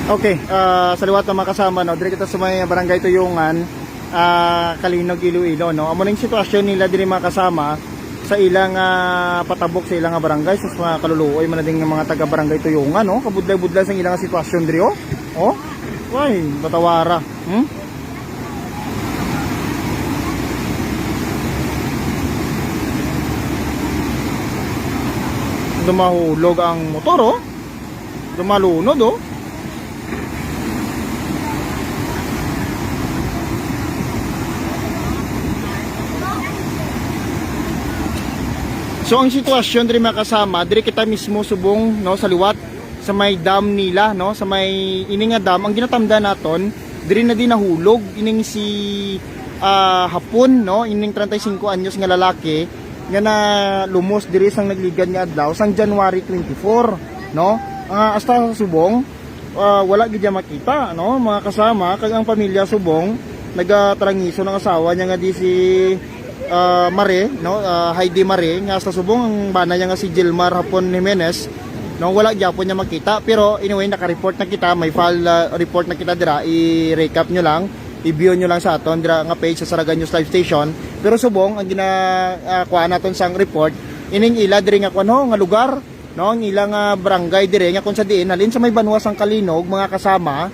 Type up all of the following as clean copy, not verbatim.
Okay, sa liwat ng mga kasama, no, dire kita sa may barangay Tuyungan, Kalinog, Iloilo, no. Amo ning sitwasyon nila dire mga kasama sa ilang patabok sa ilang barangay sa mga kaluluoy man ding mga taga barangay Tuyungan, no. Kabudlay-budlay sa ilang sitwasyon dire, oh. Oh. Why, batawara. Dumahulog ang motor, oh. Dumalunod, oh. So ang sitwasyon diri mga kasama, diri kita mismo subong, no, sa liwat sa may dam nila, no, sa may ini nga dam ang ginatamda naton, diri na din nahulog ining si hapon, no, ining 35 anyos nga lalaki nga na lumos diri sang nagligad nga adlaw sang January 24, no. Hasta subong wala gid makita, no, mga kasama, kag ang pamilya subong nagatrangiso ng asawa niya nga di si Mare, no, Heidi Mare nga sa subong ang bana niya nga si Gilmar Hapon Jimenez, no, wala gyapon niya makita, pero anyway naka-report na kita, may file report na kita dira, i-recap nyo lang, i-view nyo lang sa aton dira nga page sa Saraga News Live Station. Pero subong ang ginakuha naton sang report ining ila diri nga kuno nga lugar, no, ang ilang barangay diri nga kun sa diin halin sa may Banwa sang Kalinog mga kasama.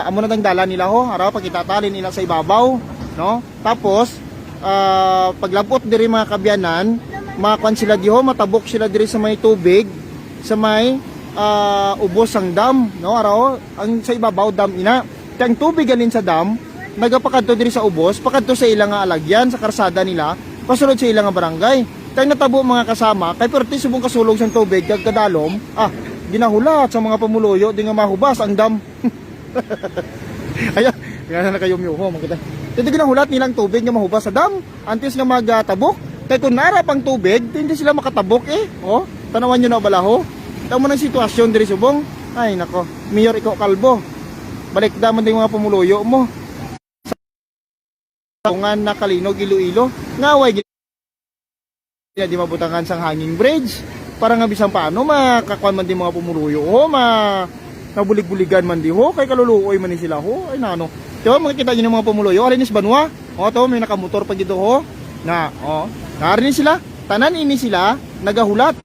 Amo na dang dala nila ho, araw pagkitatalin nila sa ibabaw, no, tapos paglabot diri mga kabyanan, makakuan sila diho, matabok sila diri sa may tubig, sa may ubos ang dam, no, araw ang sa ibabaw dam ina. Ang tubig alin sa dam nagapakadto diri sa ubos, pakadto sa ilang alagyan sa karsada nila, pasulod sa ilang barangay. Tay natabo mga kasama, kay perti subong kasulog sa tubig kag kadalom, ginahulat sa mga pamuluyo di nga mahubas ang dam. Ayan, nga na kayo myuho makita. Dito ginahulat nilang tubig nga mahubas sa dam, antes nga magtabok. Kay kung narap ang tubig, hindi sila makatabok eh. Oh, tanawan niyo na balaho. Tamo nang sitwasyon diri subong. Ay nako, Mayor Iko Kalbo. Balik damon ding mga pamuluyo mo. Tungan na Kalinog, Iloilo, ngaway di mabutangan sang hanging bridge para nga bisang paano makakuan man di mga pumuluyo ho, nabulig-buligan man di ho, kay kaluluoy man ni sila ho. Ay nano, diba makikita nyo ng mga pumuluyo alin is Banwa, o to may nakamotor pa dito ho na, o narinig sila, tanan ini sila nagahulat.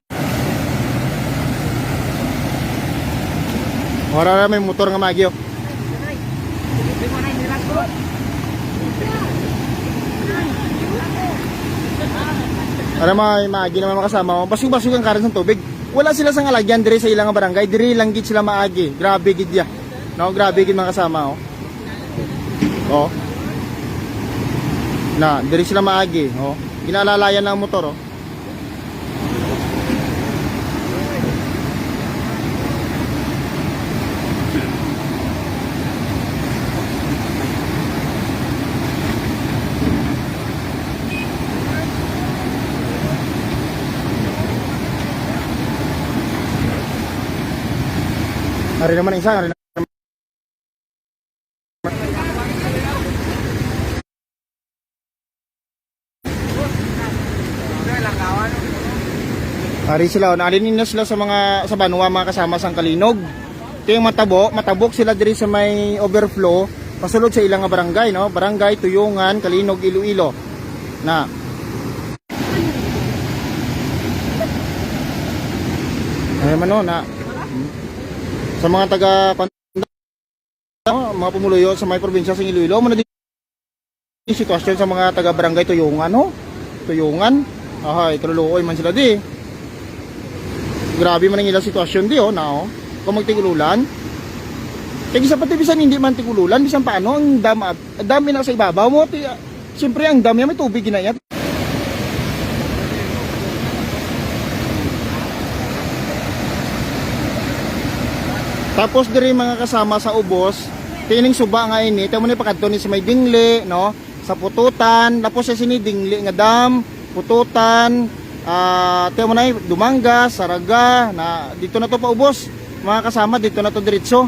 Ora may motor nga magyo. Para may maagi naman makasama mo, basug-basug ang karon sa tubig. Wala sila sang alagyan diri sa ilang barangay, diri lang gid sila maagi. Grabe gid ya. No, grabe gid mga kasama, oh. Oh. Na, diri sila maagi, oh. Ginalalayan ng motor, oh. Hari naman isa, hari naman. Hari sila, naalinin na sila sa mga sa Banwa mga kasama sang Kalinog. Ito yung matabok sila diri sa may overflow, pasulod sa ilang barangay, no? Barangay Tuyungan, Kalinog, Iloilo. Na. Ay man no, na. Sa mga taga mga pumuluyo sa may probinsya sa Iloilo, mo na din sitwasyon sa mga taga barangay Tuyungan, no? Tuyungan. Ay, kaluluoy man sila di. Grabe man ang ilang sitwasyon di, oh, na, oh. Kung magtigululan. Kaya isa pati bisan hindi man tigululan, bisan paano ang dami na sa ibabaw mo. Siyempre ang dami may tubig ginayat. Tapos diri mga kasama sa ubos, tining suba nga ini, tamo ni pakadto ni sa may dingli, no, sa pututan, tapos sa sini dingli nga dam, pututan, tamo na Dumanga, Saraga, na dito na to pa ubos. Mga kasama dito na to diretso.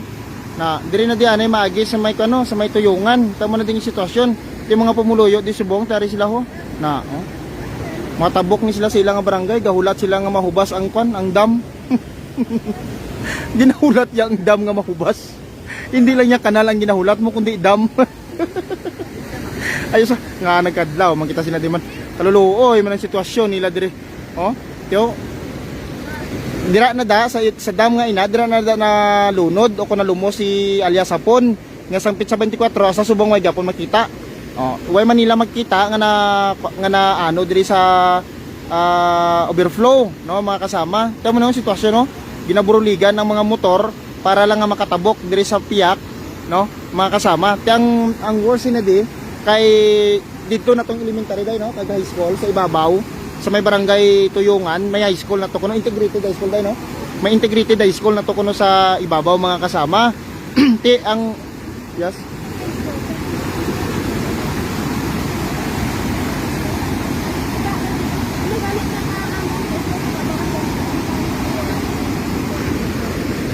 Na diri na di anay maagi sa may sa may Tuyungan. Tamo na din yung sitwasyon. Di mga pumuluyo di subong tari sila ho. Na, oh. Matabok ni sila sa ilang barangay, gahulat sila nga mahubas ang ang dam. Ginahulat yang dam nga mahubas. Hindi lang niya kanal ang ginahulat mo kundi dam. Ayos nga nagkadlaw man kita sila di man kaluluoy man ang sitwasyon nila dire. Oh, yo. Dira na da sa dam nga ina, dira na da na lunod o kun nalumo si alias Hapon nga sangpit sa 24 sa subong way gapon makita. Oh, way man nila magkita nga na ano diri sa overflow, no mga kasama. Tama na yung sitwasyon, no. Ginaburuligan ng mga motor para lang nga makatabok diri sa piyak, no mga kasama. Ang worst na di kay dito na tong elementary day, no, kag high school sa ibabaw sa may barangay Tuyungan, may high school na to kuno, integrated high school day, no. May integrated high school na to kuno sa ibabaw mga kasama. Ti ang yes.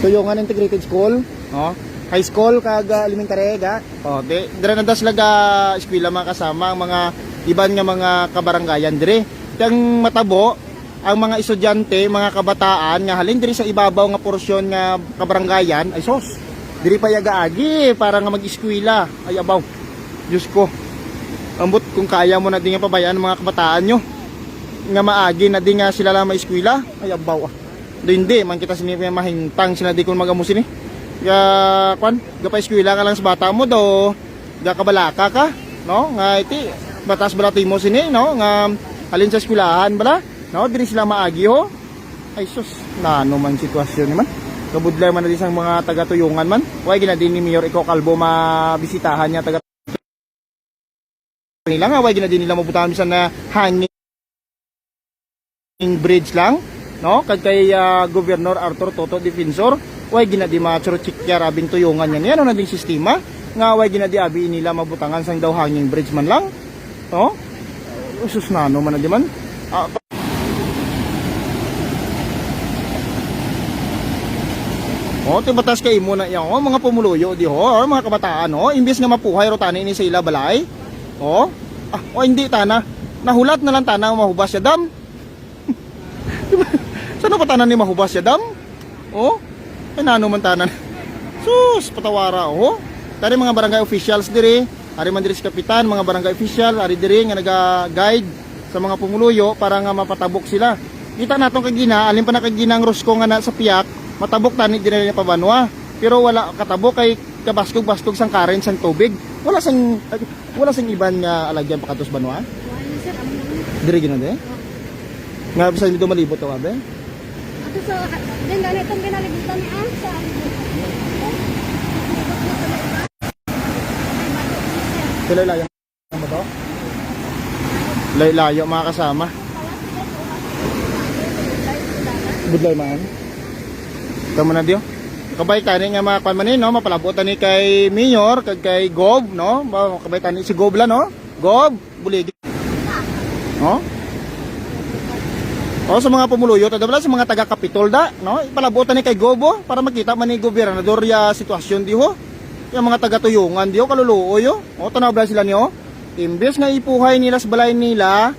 Tuyungan integrated school, oh, high school kag elementary ga. Oh, dire na das laga eskwela mga kasama ang mga iban nga mga kabarangayan dire. Tang matabo ang mga estudyante, mga kabataan nga halin diri sa ibabaw nga porsyon nga kabarangayan ay sos. Diri pa yaga-agi para nga mag-eskwela. Ay abaw. Diyos ko. Ambot kung kaya mo na din nga pabayaan ang mga kabataan nyo nga maagi na din nga sila lang ma-eskwela. Ay abaw ah. Hindi man kita sini mahintang sila di kun magamusin ni. Ya kwan, gapay eskwela ka lang sa bata mo do. Ga kabalaka ka, no? Nga iti batas balati mo sini, no? Nga alin sa eskwelahan bala, no? Diri sila maagi ho. Ay sus, nano man sitwasyon ni man. Kabudlay man na isang mga taga-Tuyungan man. Way ginadin ni Mayor Iko Calvo mabisitahan niya taga nila nga way ginadin nila mabutahan bisan na hanging bridge lang. No, kag kay Governor Arthur Toto Defensor, way ginadi machurchikya rabing Tuyungan yan. Ano na ding sistema nga way ginadi abi nila mabutangan sang daw hanging bridge man lang. No? Usus na no man na di man. Oh, tibatas kay mo na yan, oh, mga pumuluyo di ho, oh, mga kabataan, oh, imbes nga mapuhay ro tani ni sa ila balay. Oh, oh hindi tana. Nahulat na lang tana mahubas ya dam. Saan pa tanan ni mahubas ya dam? Oh, ay nano man tanan. Sus, patawara oh. Tari mga barangay officials diri, ari man diri si kapitan, mga barangay official, ari diri nga naga-guide sa mga pumuluyo para nga mapatabok sila. Kita natong kagina, alin pa na kagina ang rusko nga na sa piyak, matabok tani diri ni pabanwa. Pero wala katabok kay kabaskog-baskog sang current sang tubig. Wala sang iban nga alagyan pa katos banwa. Diri gina de. Nga bisan dito malibot to abe. So, din ganit itong kinalibutan ni Asa. Layo mo to? Layo mga kasama. Budlay man. Kamu na diyo. Kabay tani nga mga kwan no, mapalabutan ni kay Mayor kag kay Gob, no? Kabay tani si Gob la no? Gob, buligi. No? O sa mga pumuluyo, tadabla sa mga taga-Kapitol da, no? Ipalabutan ni kay Gobo para makita man ni gobernador ya sitwasyon di ho. Yung mga taga-Tuyungan di ho kaluluoy ho. O tanawbla sila niyo. Imbes nga ipuhay nila sa balay nila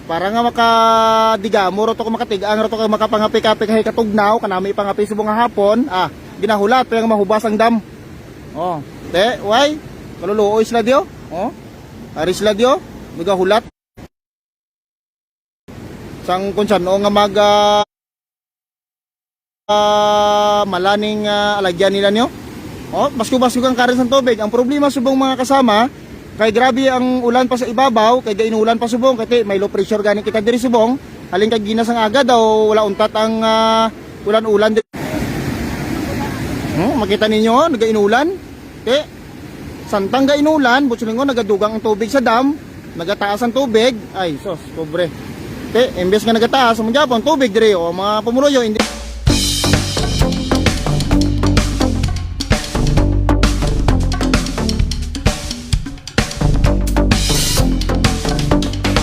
para nga makadigamo ro to ko makatigang ro to ko makapangapi-kapi kay katugnaw kanami ipangapi subong nga hapon. Ginahulat pero nga mahubas ang dam. Oh, te, why? Kaluluoy sila di ho. Oh. Ari sila di ho. Nagahulat. Sang kunsano nga mag malaning alagyan nila niyo. Oh, basko-basko ang karon sang tubig. Ang problema subong mga kasama, kay grabe ang ulan pa sa ibabaw, kay gainulan pa subong, kay may low pressure gani kita diri subong. Halin kay ginas ang aga daw wala untat ang ulan-ulan. Makita ninyo, nagainulan. Kay santang gainulan, butsulingon nagadugang ang tubig sa dam, nagataas ang tubig. Ay, sos, pobre. Imbes nga nagataas, ang Japon, tubig dire o mga pumuluyo, hindi